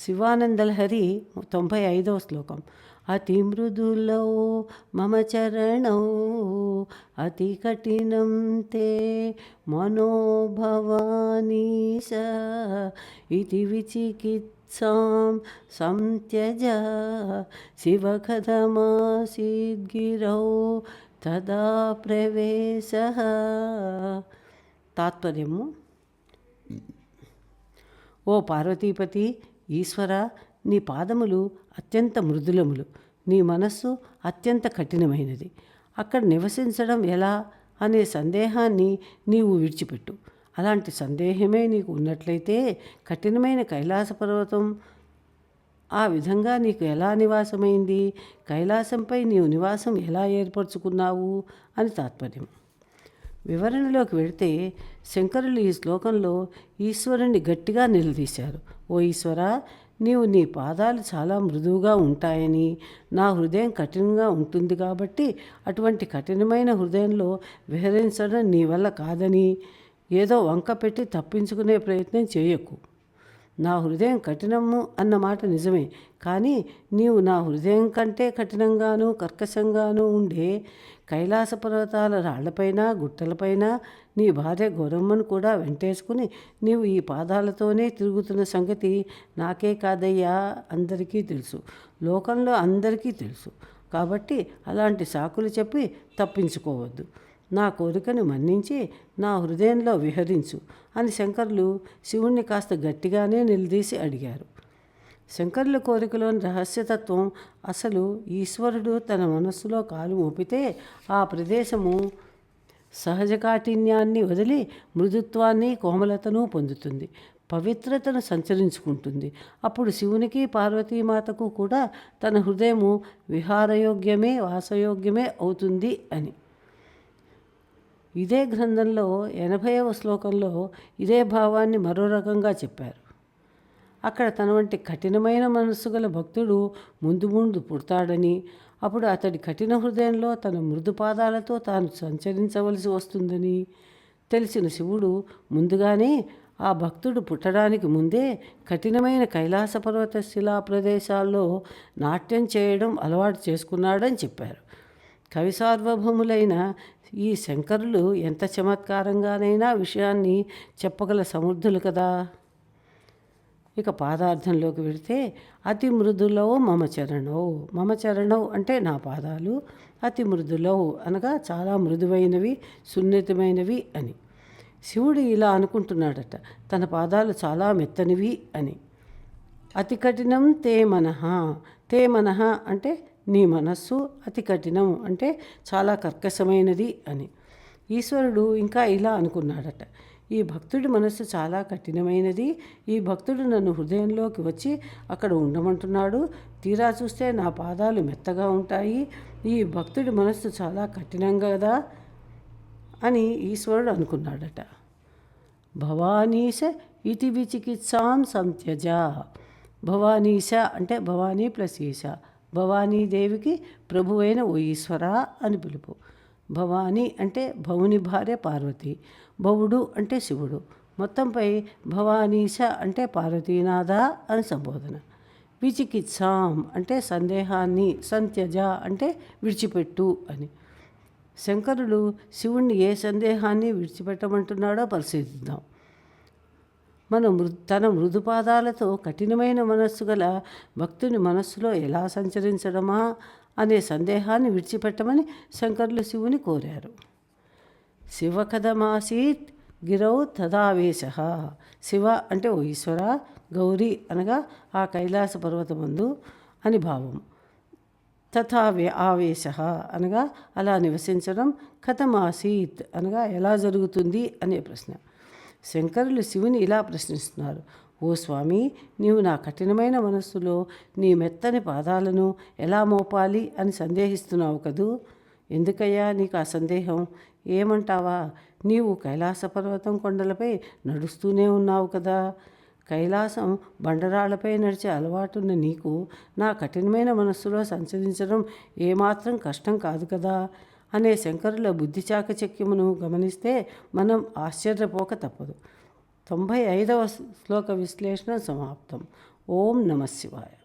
శివానందలహరి 95వ శ్లోకం. అతి మృదులౌ మమ చరణౌ అతి కఠినం తే మనోభవానీశ ఇతి విచికిత్సాం సంత్యజ శివకథమాసీద్గిరౌ తదా ప్రవేశః. తాత్పర్యము: ఓ పార్వతీపతి, ఈశ్వర, నీ పాదములు అత్యంత మృదులములు, నీ మనస్సు అత్యంత కఠినమైనది. అక్కడ నివసించడం ఎలా అనే సందేహాన్ని నీవు విడిచిపెట్టు. అలాంటి సందేహమే నీకు ఉన్నట్లయితే కఠినమైన కైలాస పర్వతం ఆ విధంగా నీకు ఎలా నివాసమైంది? కైలాసంపై నీవు నివాసం ఎలా ఏర్పరచుకున్నావు అని తాత్పర్యం. వివరణలోకి వెళితే శంకరులు ఈ శ్లోకంలో ఈశ్వరుణ్ణి గట్టిగా నిలదీశారు. ఓ ఈశ్వర, నీవు నీ పాదాలు చాలా మృదువుగా ఉంటాయని, నా హృదయం కఠినంగా ఉంటుంది కాబట్టి అటువంటి కఠినమైన హృదయంలో విహరించడం నీ వల్ల కాదని ఏదో వంక పెట్టి తప్పించుకునే ప్రయత్నం చేయకు. నా హృదయం కఠినము అన్న మాట నిజమే, కానీ నీవు నా హృదయం కంటే కఠినంగానూ కర్కశంగానూ ఉండే కైలాస పర్వతాల రాళ్లపైన గుట్టలపైన నీ భార్య గౌరమ్మను కూడా వెంటేసుకుని నీవు ఈ పాదాలతోనే తిరుగుతున్న సంగతి నాకే కాదయ్యా, అందరికీ తెలుసు, లోకంలో అందరికీ తెలుసు. కాబట్టి అలాంటి సాకులు చెప్పి తప్పించుకోవద్దు. నా కోరికను మన్నించి నా హృదయంలో విహరించు అని శంకరులు శివుణ్ణి కాస్త గట్టిగానే నిలదీసి అడిగారు. శంకరుల కోరికలోని రహస్యతత్వం అసలు ఈశ్వరుడు తన మనస్సులో కాలు మోపితే ఆ ప్రదేశము సహజ కాఠిన్యాన్ని వదిలి మృదుత్వాన్ని కోమలతను పొందుతుంది, పవిత్రతను సంచరించుకుంటుంది. అప్పుడు శివునికి పార్వతీమాతకు కూడా తన హృదయము విహారయోగ్యమే వాసయోగ్యమే అవుతుంది అని. ఇదే గ్రంథంలో 80వ శ్లోకంలో ఇదే భావాన్ని మరో రకంగా చెప్పారు. అక్కడ తన వంటి కఠినమైన మనస్సు గల భక్తుడు ముందు ముందు పుడతాడని, అప్పుడు అతడి కఠిన హృదయంలో తన మృదు పాదాలతో తాను సంచరించవలసి వస్తుందని తెలిసిన శివుడు ముందుగానే ఆ భక్తుడు పుట్టడానికి ముందే కఠినమైన కైలాస పర్వత శిలా ప్రదేశాల్లో నాట్యం చేయడం అలవాటు చేసుకున్నాడని చెప్పారు. కవి సార్వభౌములైన ఈ శంకరులు ఎంత చమత్కారంగానైనా విషయాన్ని చెప్పగల సమర్థులు కదా. ఇక పాదార్థంలోకి వెళితే అతి మృదులౌ మమ చరణౌ. మమ చరణౌ అంటే నా పాదాలు, అతి మృదులౌ అనగా చాలా మృదువైనవి, సున్నితమైనవి అని. శివుడు ఇలా అనుకుంటున్నాడట, తన పాదాలు చాలా మెత్తనివి అని. అతి కఠినం తే మనః. తే మనః అంటే నీ మనస్సు, అతి కఠినం అంటే చాలా కర్కశమైనది అని. ఈశ్వరుడు ఇంకా ఇలా అనుకున్నాడట, ఈ భక్తుడి మనస్సు చాలా కఠినమైనది, ఈ భక్తుడు నన్ను హృదయంలోకి వచ్చి అక్కడ ఉండమంటున్నాడు, తీరా చూస్తే నా పాదాలు మెత్తగా ఉంటాయి, ఈ భక్తుడి మనస్సు చాలా కఠినం కదా అని ఈశ్వరుడు అనుకున్నాడట. భవానీశ ఇతి విచికిత్సాం సంత్యజ. భవానీశ అంటే భవానీ ప్లస్ ఈశ, భవానీదేవికి ప్రభువైన ఓ ఈశ్వర అని పిలుపు. భవానీ అంటే భవుని భార్య పార్వతి, భవుడు అంటే శివుడు. మొత్తంపై భవానీశ అంటే పార్వతీనాథ అని సంబోధన. విచికిత్సాం అంటే సందేహాన్ని, సంత్యజ అంటే విడిచిపెట్టు అని. శంకరులు శివుణ్ణి ఏ సందేహాన్ని విడిచిపెట్టమంటున్నాడో పరిశీలిద్దాం. తన మృదుపాదాలతో కఠినమైన మనస్సు గల భక్తుని మనస్సులో ఎలా సంచరించడమా అనే సందేహాన్ని విడిచిపెట్టమని శంకరులు శివుని కోరారు. శివకథమాసీత్ గిరౌ తదావేశ. శివ అంటే ఓ ఈశ్వర, గౌరీ అనగా ఆ కైలాస పర్వతమందు అని భావం. తథా ఆవేశ అనగా అలా నివసించడం, కథమాసీత్ అనగా ఎలా జరుగుతుంది అనే ప్రశ్న. శంకరులు శివుని ఇలా ప్రశ్నిస్తున్నారు, ఓ స్వామి, నీవు నా కఠినమైన మనస్సులో నీ మెత్తని పాదాలను ఎలా మోపాలి అని సందేహిస్తున్నావు కదూ. ఎందుకయ్యా నీకు ఆ సందేహం? ఏమంటావా? నీవు కైలాస పర్వతం కొండలపై నడుస్తూనే ఉన్నావు కదా. కైలాసం బండరాళ్లపై నడిచే అలవాటున్న నీకు నా కఠినమైన మనస్సులో సంచరించడం ఏమాత్రం కష్టం కాదు కదా అనే శంకరుల బుద్ధి చాకచక్యమును గమనిస్తే మనం ఆశ్చర్యపోక తప్పదు. 95వ శ్లోక విశ్లేషణ సమాప్తం. ఓం నమ శివాయ.